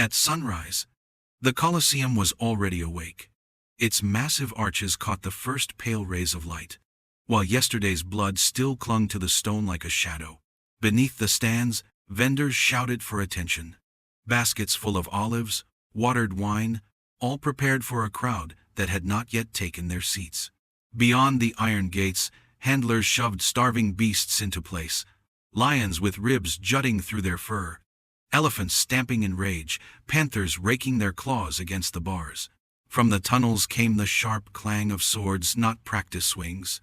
At sunrise, the Colosseum was already awake. Its massive arches caught the first pale rays of light, while yesterday's blood still clung to the stone like a shadow. Beneath the stands, vendors shouted for attention. Baskets full of olives, watered wine, all prepared for a crowd that had not yet taken their seats. Beyond the iron gates, handlers shoved starving beasts into place, lions with ribs jutting through their fur, elephants stamping in rage, panthers raking their claws against the bars. From the tunnels came the sharp clang of swords, not practice swings,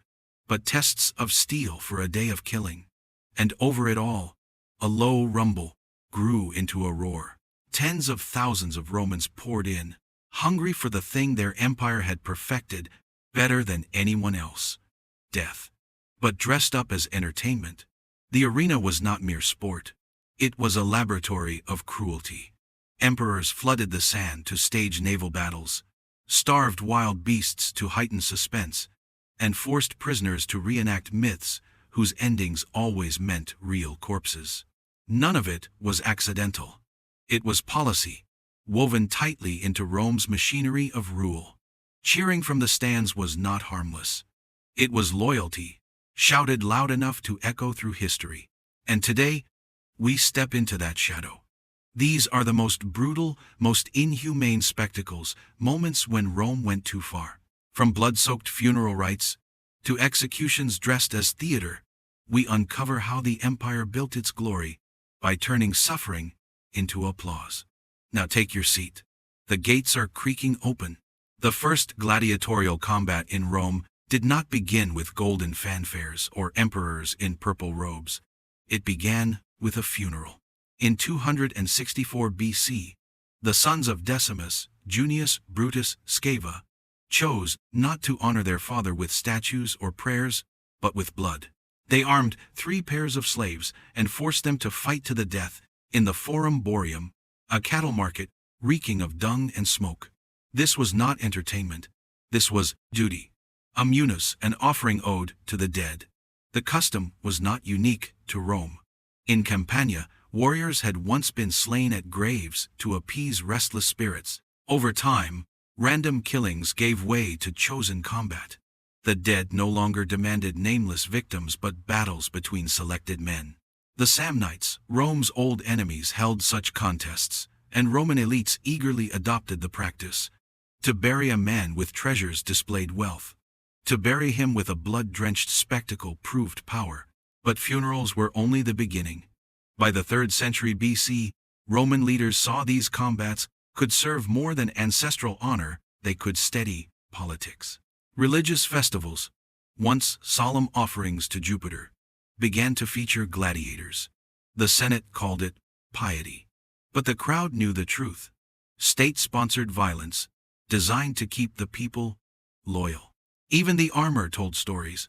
but tests of steel for a day of killing. And over it all, a low rumble grew into a roar. Tens of thousands of Romans poured in, hungry for the thing their empire had perfected better than anyone else: death. But dressed up as entertainment, the arena was not mere sport. It was a laboratory of cruelty. Emperors flooded the sand to stage naval battles, starved wild beasts to heighten suspense, and forced prisoners to reenact myths whose endings always meant real corpses. None of it was accidental. It was policy, woven tightly into Rome's machinery of rule. Cheering from the stands was not harmless. It was loyalty, shouted loud enough to echo through history. And today, we step into that shadow. These are the most brutal, most inhumane spectacles, moments when Rome went too far. From blood-soaked funeral rites to executions dressed as theater, we uncover how the empire built its glory by turning suffering into applause. Now take your seat. The gates are creaking open. The first gladiatorial combat in Rome did not begin with golden fanfares or emperors in purple robes. It began with a funeral. In 264 BC, the sons of Decimus, Junius, Brutus, Sceva, chose not to honor their father with statues or prayers, but with blood. They armed 3 pairs of slaves and forced them to fight to the death in the Forum Boarium, a cattle market reeking of dung and smoke. This was not entertainment. This was duty. A munus, an offering ode to the dead. The custom was not unique to Rome. In Campania, warriors had once been slain at graves to appease restless spirits. Over time, random killings gave way to chosen combat. The dead no longer demanded nameless victims but battles between selected men. The Samnites, Rome's old enemies, held such contests, and Roman elites eagerly adopted the practice. To bury a man with treasures displayed wealth. To bury him with a blood-drenched spectacle proved power. But funerals were only the beginning. By the 3rd century BC, Roman leaders saw these combats could serve more than ancestral honor, they could steady politics. Religious festivals, once solemn offerings to Jupiter, began to feature gladiators. The Senate called it piety. But the crowd knew the truth. State-sponsored violence, designed to keep the people loyal. Even the armor told stories.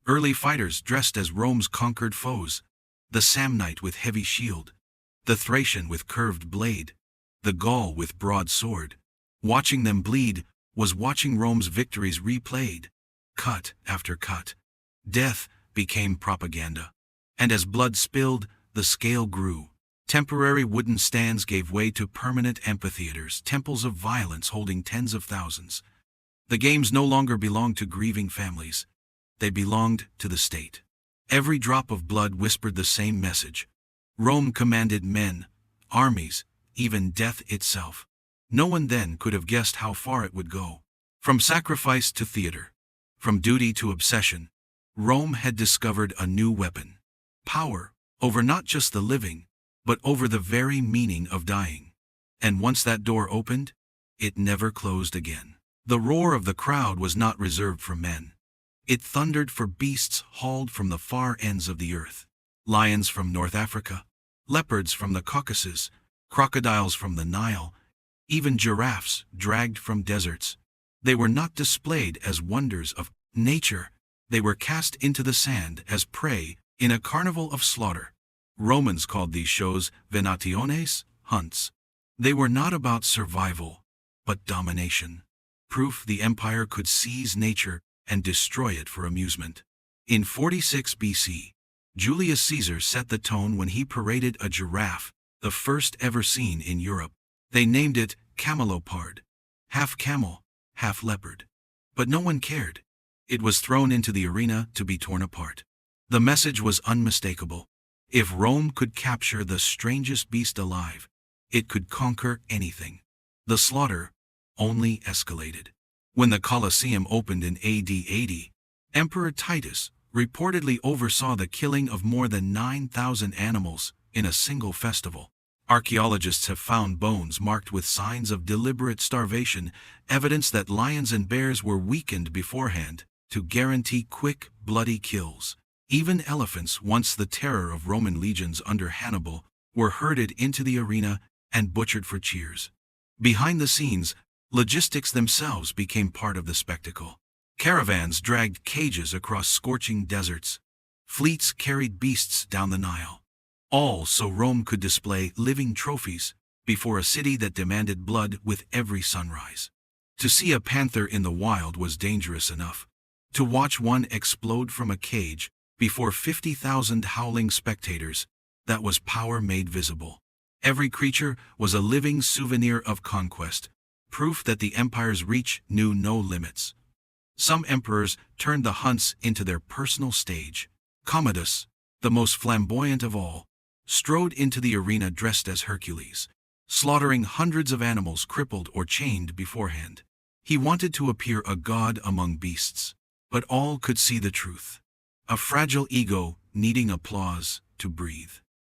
Early fighters dressed as Rome's conquered foes, the Samnite with heavy shield, the Thracian with curved blade, the Gaul with broad sword. Watching them bleed was watching Rome's victories replayed, cut after cut. Death became propaganda. And as blood spilled, the scale grew. Temporary wooden stands gave way to permanent amphitheaters, temples of violence holding tens of thousands. The games no longer belonged to grieving families. They belonged to the state. Every drop of blood whispered the same message. Rome commanded men, armies, even death itself. No one then could have guessed how far it would go. From sacrifice to theater, from duty to obsession, Rome had discovered a new weapon. Power, over not just the living, but over the very meaning of dying. And once that door opened, it never closed again. The roar of the crowd was not reserved for men. It thundered for beasts hauled from the far ends of the earth. Lions from North Africa, leopards from the Caucasus, crocodiles from the Nile, even giraffes dragged from deserts. They were not displayed as wonders of nature. They were cast into the sand as prey in a carnival of slaughter. Romans called these shows venationes, hunts. They were not about survival, but domination. Proof the empire could seize nature and destroy it for amusement. In 46 BC, Julius Caesar set the tone when he paraded a giraffe, the first ever seen in Europe. They named it camelopard, half camel, half leopard. But no one cared. It was thrown into the arena to be torn apart. The message was unmistakable. If Rome could capture the strangest beast alive, it could conquer anything. The slaughter only escalated. When the Colosseum opened in AD 80, Emperor Titus reportedly oversaw the killing of more than 9,000 animals in a single festival. Archaeologists have found bones marked with signs of deliberate starvation, evidence that lions and bears were weakened beforehand to guarantee quick, bloody kills. Even elephants, once the terror of Roman legions under Hannibal, were herded into the arena and butchered for cheers. Behind the scenes, logistics themselves became part of the spectacle. Caravans dragged cages across scorching deserts. Fleets carried beasts down the Nile. All so Rome could display living trophies before a city that demanded blood with every sunrise. To see a panther in the wild was dangerous enough. To watch one explode from a cage before 50,000 howling spectators, that was power made visible. Every creature was a living souvenir of conquest, proof that the empire's reach knew no limits. Some emperors turned the hunts into their personal stage. Commodus, the most flamboyant of all, strode into the arena dressed as Hercules, slaughtering hundreds of animals crippled or chained beforehand. He wanted to appear a god among beasts, but all could see the truth. A fragile ego needing applause to breathe.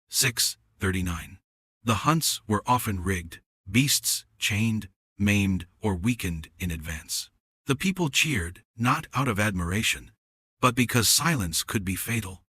639. The hunts were often rigged, beasts chained, maimed, or weakened in advance. The people cheered, not out of admiration, but because silence could be fatal.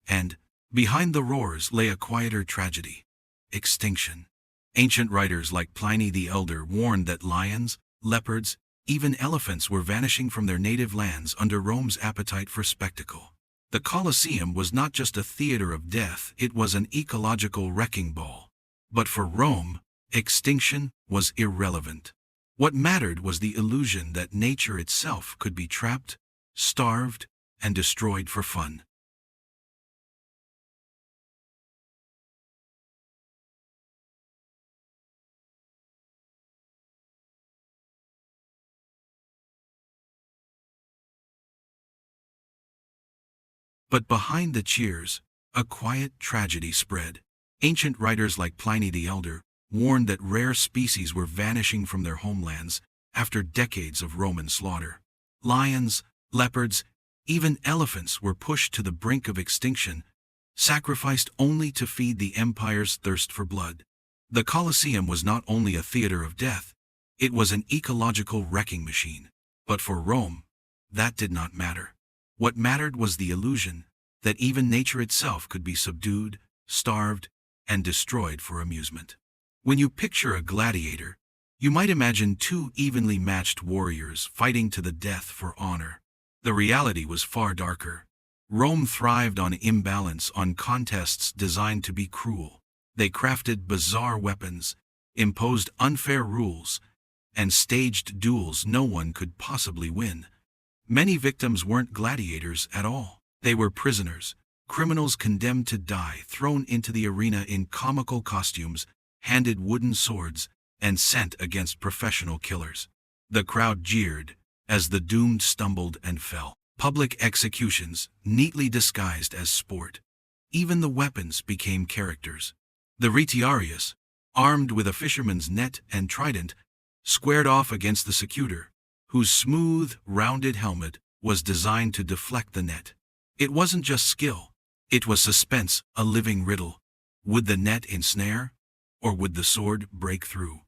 And, behind the roars lay a quieter tragedy: extinction. Ancient writers like Pliny the Elder warned that lions, leopards, even elephants were vanishing from their native lands under Rome's appetite for spectacle. The Colosseum was not just a theater of death, it was an ecological wrecking ball. But for Rome, extinction was irrelevant. What mattered was the illusion that nature itself could be trapped, starved, and destroyed for fun. But behind the cheers, a quiet tragedy spread. Ancient writers like Pliny the Elder warned that rare species were vanishing from their homelands after decades of Roman slaughter. Lions, leopards, even elephants were pushed to the brink of extinction, sacrificed only to feed the empire's thirst for blood. The Colosseum was not only a theater of death, it was an ecological wrecking machine. But for Rome, that did not matter. What mattered was the illusion that even nature itself could be subdued, starved, and destroyed for amusement. When you picture a gladiator, you might imagine two evenly matched warriors fighting to the death for honor. The reality was far darker. Rome thrived on imbalance, on contests designed to be cruel. They crafted bizarre weapons, imposed unfair rules, and staged duels no one could possibly win. Many victims weren't gladiators at all. They were prisoners, criminals condemned to die, thrown into the arena in comical costumes, handed wooden swords, and sent against professional killers. The crowd jeered as the doomed stumbled and fell. Public executions, neatly disguised as sport. Even the weapons became characters. The retiarius, armed with a fisherman's net and trident, squared off against the secutor, whose smooth, rounded helmet was designed to deflect the net. It wasn't just skill, it was suspense, a living riddle. Would the net ensnare, or would the sword break through?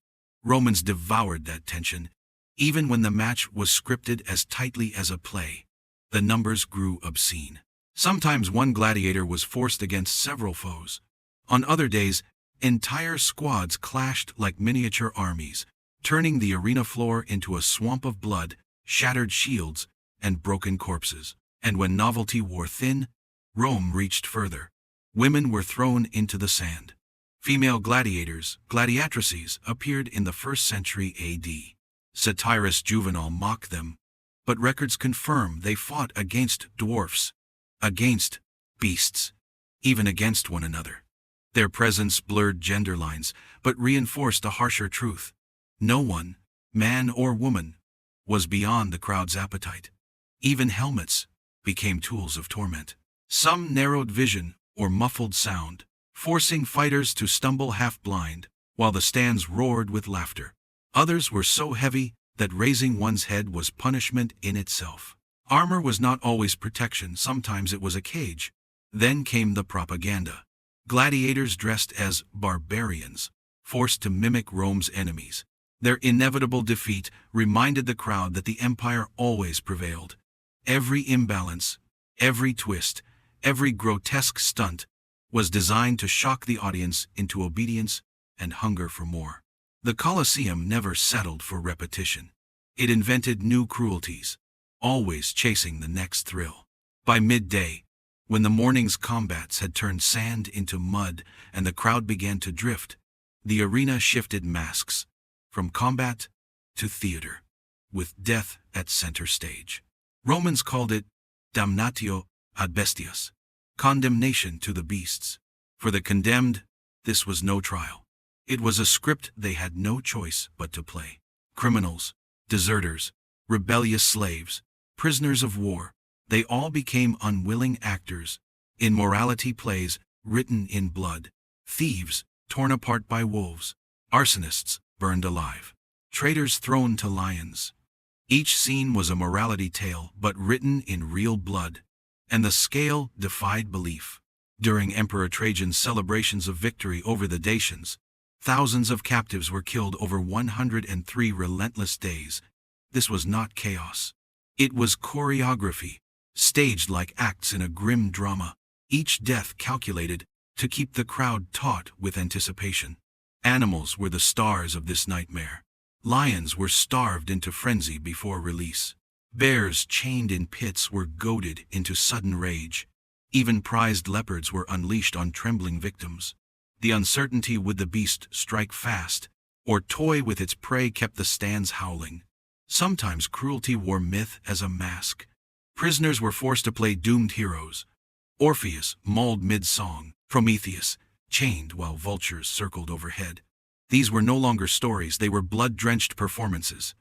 Romans devoured that tension, even when the match was scripted as tightly as a play. The numbers grew obscene. Sometimes one gladiator was forced against several foes. On other days, entire squads clashed like miniature armies, turning the arena floor into a swamp of blood, shattered shields, and broken corpses. And when novelty wore thin, Rome reached further. Women were thrown into the sand. Female gladiators, gladiatrices, appeared in the 1st century AD. Satirist Juvenal mocked them, but records confirm they fought against dwarfs, against beasts, even against one another. Their presence blurred gender lines, but reinforced a harsher truth. No one, man or woman, was beyond the crowd's appetite. Even helmets became tools of torment. Some narrowed vision or muffled sound, forcing fighters to stumble half-blind, while the stands roared with laughter. Others were so heavy that raising one's head was punishment in itself. Armor was not always protection, sometimes it was a cage. Then came the propaganda. Gladiators dressed as barbarians, forced to mimic Rome's enemies. Their inevitable defeat reminded the crowd that the empire always prevailed. Every imbalance, every twist, every grotesque stunt was designed to shock the audience into obedience and hunger for more. The Colosseum never settled for repetition. It invented new cruelties, always chasing the next thrill. By midday, when the morning's combats had turned sand into mud and the crowd began to drift, the arena shifted masks, from combat to theater, with death at center stage. Romans called it damnatio ad bestias, condemnation to the beasts. For the condemned, this was no trial. It was a script they had no choice but to play. Criminals, deserters, rebellious slaves, prisoners of war, they all became unwilling actors in morality plays written in blood. Thieves, torn apart by wolves. Arsonists, burned alive. Traitors thrown to lions. Each scene was a morality tale, but written in real blood. And the scale defied belief. During Emperor Trajan's celebrations of victory over the Dacians, thousands of captives were killed over 103 relentless days. This was not chaos. It was choreography, staged like acts in a grim drama, each death calculated to keep the crowd taut with anticipation. Animals were the stars of this nightmare. Lions were starved into frenzy before release. Bears chained in pits were goaded into sudden rage. Even prized leopards were unleashed on trembling victims. The uncertainty would the beast strike fast, or toy with its prey kept the stands howling. Sometimes cruelty wore myth as a mask. Prisoners were forced to play doomed heroes. Orpheus mauled mid-song, Prometheus chained while vultures circled overhead. These were no longer stories, they were blood-drenched performances.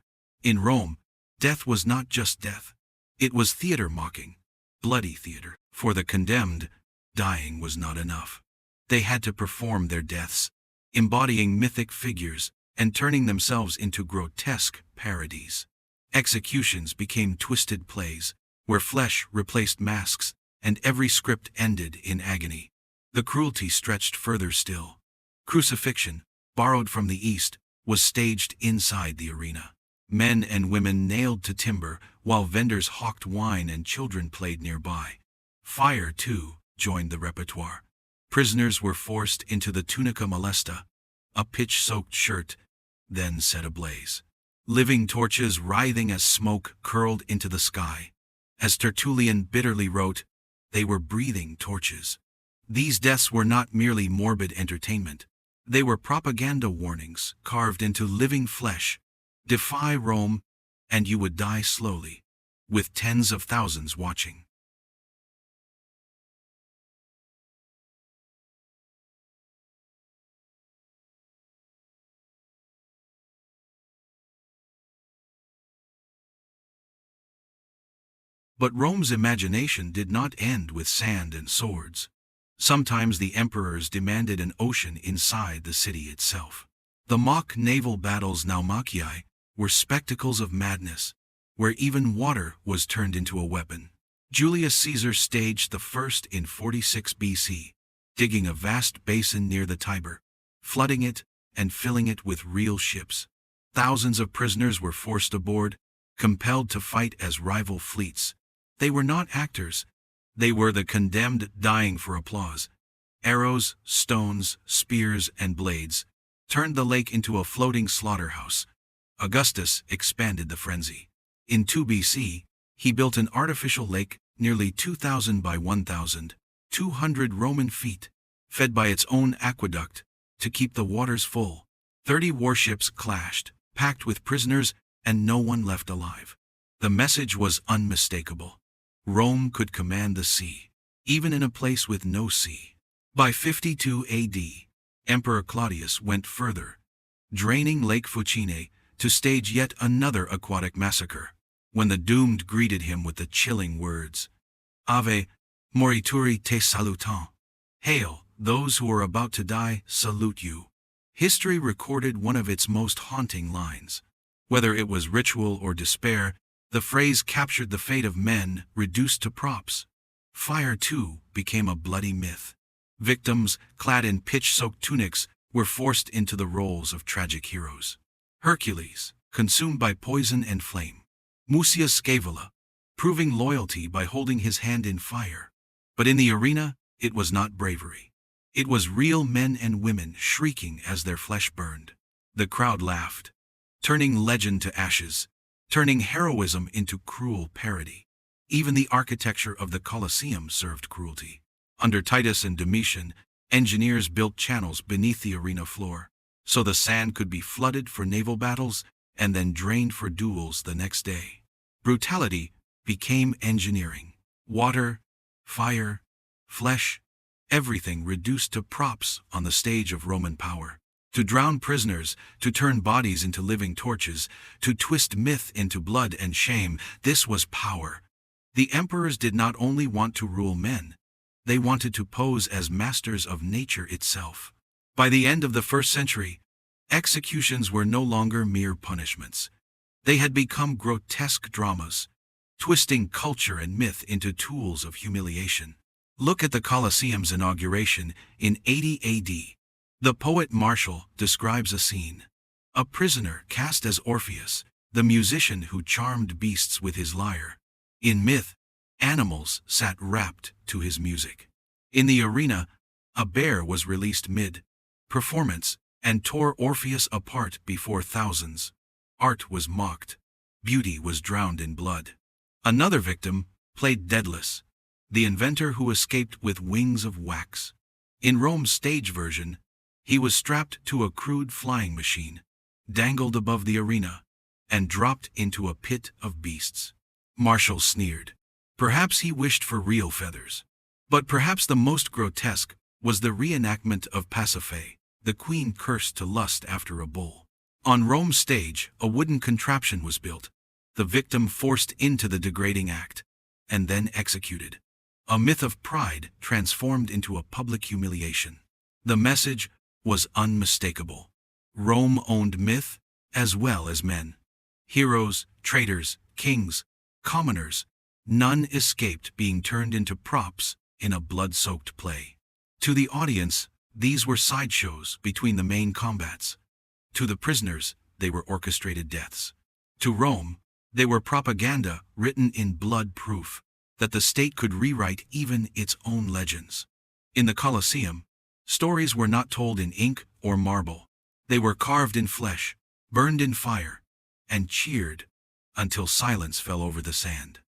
In Rome, death was not just death. It was theater mocking, bloody theater. For the condemned, dying was not enough. They had to perform their deaths, embodying mythic figures and turning themselves into grotesque parodies. Executions became twisted plays, where flesh replaced masks, and every script ended in agony. The cruelty stretched further still. Crucifixion, borrowed from the East, was staged inside the arena. Men and women nailed to timber, while vendors hawked wine and children played nearby. Fire, too, joined the repertoire. Prisoners were forced into the tunica molesta, a pitch-soaked shirt, then set ablaze. Living torches writhing as smoke curled into the sky. As Tertullian bitterly wrote, they were breathing torches. These deaths were not merely morbid entertainment. They were propaganda warnings carved into living flesh. Defy Rome, and you would die slowly, with tens of thousands watching. But Rome's imagination did not end with sand and swords. Sometimes the emperors demanded an ocean inside the city itself. The mock naval battles naumachii were spectacles of madness, where even water was turned into a weapon. Julius Caesar staged the first in 46 BC, digging a vast basin near the Tiber, flooding it and filling it with real ships. Thousands of prisoners were forced aboard, compelled to fight as rival fleets. They were not actors. They were the condemned dying for applause. Arrows, stones, spears, and blades turned the lake into a floating slaughterhouse. Augustus expanded the frenzy. In 2 BC, he built an artificial lake nearly 2,000 by 1,200 Roman feet, fed by its own aqueduct, to keep the waters full. 30 warships clashed, packed with prisoners, and no one left alive. The message was unmistakable. Rome could command the sea, even in a place with no sea. By 52 AD, Emperor Claudius went further, draining Lake Fucine to stage yet another aquatic massacre, when the doomed greeted him with the chilling words, Ave, morituri te salutant. Hail, those who are about to die, salute you. History recorded one of its most haunting lines. Whether it was ritual or despair, the phrase captured the fate of men reduced to props. Fire, too, became a bloody myth. Victims, clad in pitch-soaked tunics, were forced into the roles of tragic heroes. Hercules, consumed by poison and flame. Mucius Scaevola, proving loyalty by holding his hand in fire. But in the arena, it was not bravery. It was real men and women shrieking as their flesh burned. The crowd laughed, turning legend to ashes, turning heroism into cruel parody. Even the architecture of the Colosseum served cruelty. Under Titus and Domitian, engineers built channels beneath the arena floor, so the sand could be flooded for naval battles and then drained for duels the next day. Brutality became engineering. Water, fire, flesh, everything reduced to props on the stage of Roman power. To drown prisoners, to turn bodies into living torches, to twist myth into blood and shame, this was power. The emperors did not only want to rule men, they wanted to pose as masters of nature itself. By the end of the 1st century, executions were no longer mere punishments. They had become grotesque dramas, twisting culture and myth into tools of humiliation. Look at the Colosseum's inauguration in 80 AD. The poet Martial describes a scene. A prisoner cast as Orpheus, the musician who charmed beasts with his lyre. In myth, animals sat wrapped to his music. In the arena, a bear was released mid-performance and tore Orpheus apart before thousands. Art was mocked. Beauty was drowned in blood. Another victim played Daedalus, the inventor who escaped with wings of wax. In Rome's stage version, he was strapped to a crude flying machine, dangled above the arena, and dropped into a pit of beasts. Martial sneered. Perhaps he wished for real feathers. But perhaps the most grotesque was the reenactment of Pasiphae, the queen cursed to lust after a bull. On Rome's stage, a wooden contraption was built, the victim forced into the degrading act, and then executed. A myth of pride transformed into a public humiliation. The message was unmistakable. Rome owned myth as well as men. Heroes, traitors, kings, commoners, none escaped being turned into props in a blood-soaked play. To the audience, these were sideshows between the main combats. To the prisoners, they were orchestrated deaths. To Rome, they were propaganda written in blood proof that the state could rewrite even its own legends. In the Colosseum, stories were not told in ink or marble. They were carved in flesh, burned in fire, and cheered until silence fell over the sand.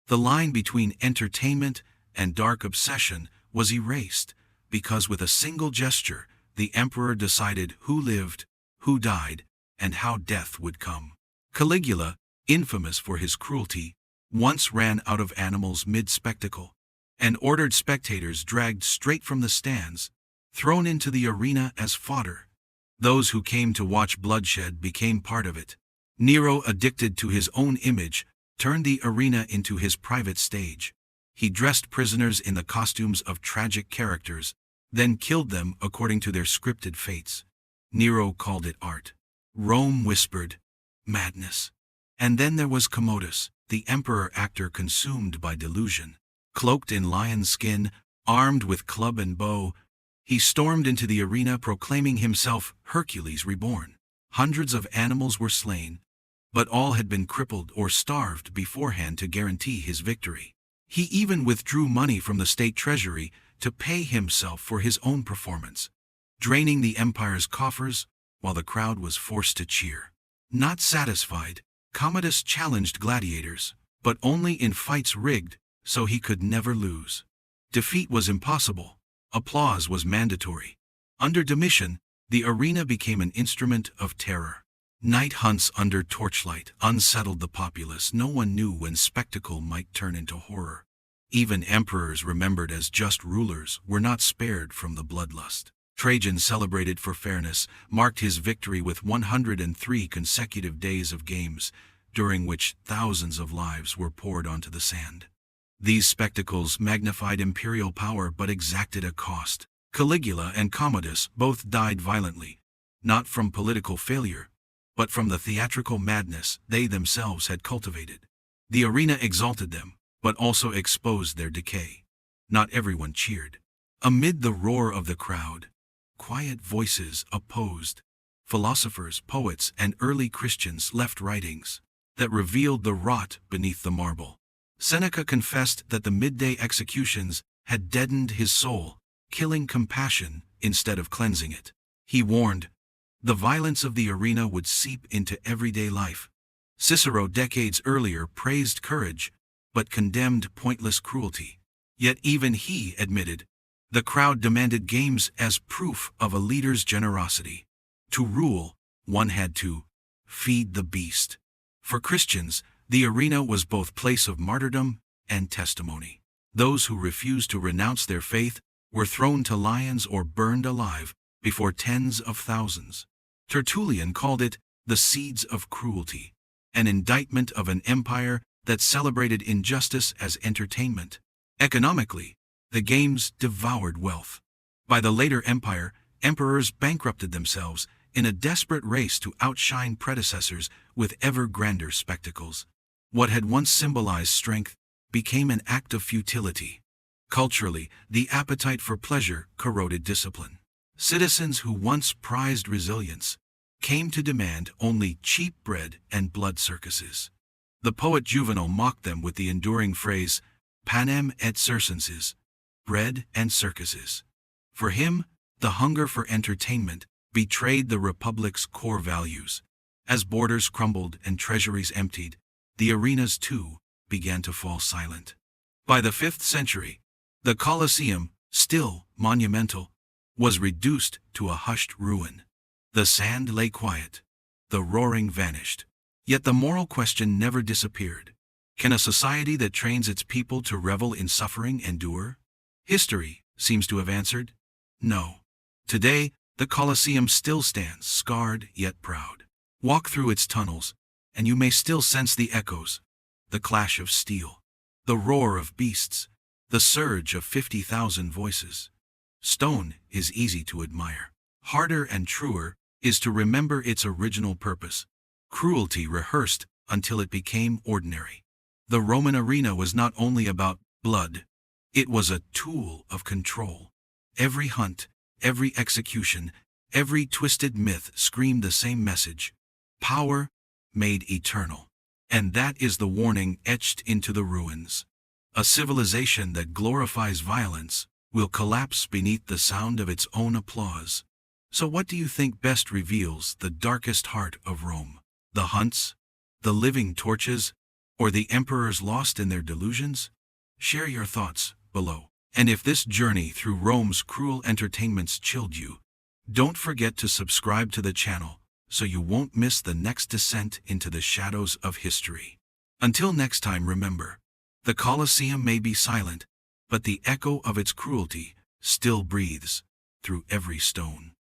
The line between entertainment and dark obsession was erased, because with a single gesture, the emperor decided who lived, who died, and how death would come. Caligula, infamous for his cruelty, once ran out of animals mid-spectacle, and ordered spectators dragged straight from the stands, thrown into the arena as fodder. Those who came to watch bloodshed became part of it. Nero, addicted to his own image, turned the arena into his private stage. He dressed prisoners in the costumes of tragic characters, then killed them according to their scripted fates. Nero called it art. Rome whispered, madness. And then there was Commodus, the emperor-actor consumed by delusion. Cloaked in lion skin, armed with club and bow, he stormed into the arena proclaiming himself Hercules reborn. Hundreds of animals were slain, but all had been crippled or starved beforehand to guarantee his victory. He even withdrew money from the state treasury to pay himself for his own performance, draining the empire's coffers while the crowd was forced to cheer. Not satisfied, Commodus challenged gladiators, but only in fights rigged so he could never lose. Defeat was impossible. Applause was mandatory. Under Domitian, The arena became an instrument of terror. Night hunts under torchlight unsettled the populace. No one knew when spectacle might turn into horror. Even emperors remembered as just rulers were not spared from the bloodlust. Trajan, celebrated for fairness, marked his victory with 103 consecutive days of games, during which thousands of lives were poured onto the sand. These spectacles magnified imperial power but exacted a cost. Caligula and Commodus both died violently, not from political failure, but from the theatrical madness they themselves had cultivated. The arena exalted them, but also exposed their decay. Not everyone cheered. Amid the roar of the crowd, quiet voices opposed. Philosophers, poets, and early Christians left writings that revealed the rot beneath the marble. Seneca confessed that the midday executions had deadened his soul, killing compassion instead of cleansing it. He warned, the violence of the arena would seep into everyday life. Cicero, decades earlier, praised courage, but condemned pointless cruelty. Yet even he admitted, the crowd demanded games as proof of a leader's generosity. To rule, one had to feed the beast. For Christians, the arena was both place of martyrdom and testimony. Those who refused to renounce their faith were thrown to lions or burned alive before tens of thousands. Tertullian called it the seeds of cruelty, an indictment of an empire that celebrated injustice as entertainment. Economically, the games devoured wealth. By the later empire, emperors bankrupted themselves in a desperate race to outshine predecessors with ever grander spectacles. What had once symbolized strength became an act of futility. Culturally, the appetite for pleasure corroded discipline. Citizens who once prized resilience came to demand only cheap bread and blood circuses. The poet Juvenal mocked them with the enduring phrase, panem et circenses, bread and circuses. For him, the hunger for entertainment betrayed the republic's core values. As borders crumbled and treasuries emptied, the arenas too began to fall silent. By the 5th century, the Colosseum, still monumental, was reduced to a hushed ruin. The sand lay quiet. The roaring vanished. Yet the moral question never disappeared. Can a society that trains its people to revel in suffering endure? History seems to have answered, no. Today, the Colosseum still stands, scarred yet proud. Walk through its tunnels, and you may still sense the echoes, the clash of steel, the roar of beasts, the surge of 50,000 voices. Stone is easy to admire. Harder and truer is to remember its original purpose. Cruelty rehearsed until it became ordinary. The Roman arena was not only about blood, it was a tool of control. Every hunt, every execution, every twisted myth screamed the same message: power made eternal. And that is the warning etched into the ruins. A civilization that glorifies violence will collapse beneath the sound of its own applause. So what do you think best reveals the darkest heart of Rome? The hunts, the living torches, or the emperors lost in their delusions? Share your thoughts below. And if this journey through Rome's cruel entertainments chilled you, don't forget to subscribe to the channel so you won't miss the next descent into the shadows of history. Until next time, remember, the Colosseum may be silent, but the echo of its cruelty still breathes through every stone.